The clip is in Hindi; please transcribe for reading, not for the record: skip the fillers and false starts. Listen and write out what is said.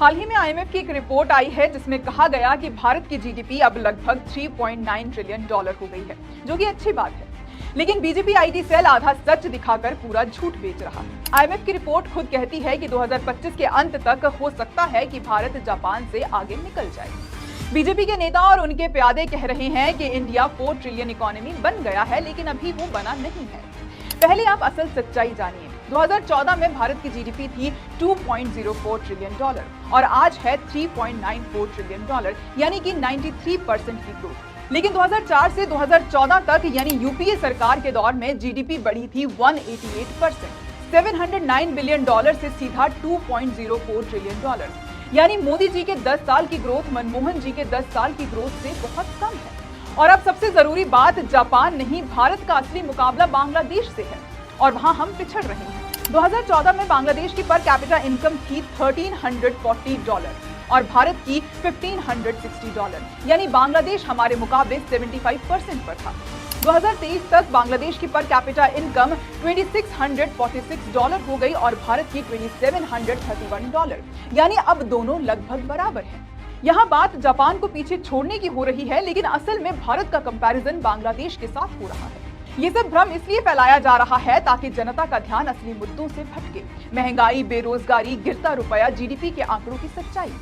हाल ही में आईएमएफ की एक रिपोर्ट आई है जिसमें कहा गया कि भारत की जीडीपी अब लगभग 3.9 ट्रिलियन डॉलर हो गई है, जो कि अच्छी बात है। लेकिन बीजेपी आईटी सेल आधा सच दिखाकर पूरा झूठ बेच रहा है। आईएमएफ की रिपोर्ट खुद कहती है कि 2025 के अंत तक हो सकता है कि भारत जापान से आगे निकल जाए। बीजेपी के नेता और उनके प्यादे कह रहे हैं कि इंडिया 4 ट्रिलियन इकोनॉमी बन गया है, लेकिन अभी वो बना नहीं है। पहले आप असल सच्चाई जानिए। 2014 में भारत की जीडीपी थी 2.04 ट्रिलियन डॉलर और आज है 3.94 ट्रिलियन डॉलर, यानी कि 93% की ग्रोथ। लेकिन 2004 से 2014 तक यानी यूपीए सरकार के दौर में जीडीपी बढ़ी थी 188%, 709 बिलियन डॉलर से सीधा 2.04 ट्रिलियन डॉलर। यानी मोदी जी के 10 साल की ग्रोथ मनमोहन जी के 10 साल की ग्रोथ से बहुत कम है। और अब सबसे जरूरी बात, जापान नहीं, भारत का असली मुकाबला बांग्लादेश से है और वहां हम पिछड़ रहे हैं। 2014 में बांग्लादेश की पर कैपिटा इनकम थी 1340 डॉलर और भारत की 1560 डॉलर, यानी बांग्लादेश हमारे मुकाबले 75% पर था। 2023 तक बांग्लादेश की पर कैपिटा इनकम 2646 डॉलर हो गई और भारत की 2731 डॉलर, यानी अब दोनों लगभग बराबर हैं। यहाँ बात जापान को पीछे छोड़ने की हो रही है, लेकिन असल में भारत का कंपैरिजन बांग्लादेश के साथ हो रहा है। ये सब भ्रम इसलिए फैलाया जा रहा है ताकि जनता का ध्यान असली मुद्दों से भटके। महंगाई, बेरोजगारी, गिरता रुपया, जीडीपी के आंकड़ों की सच्चाई।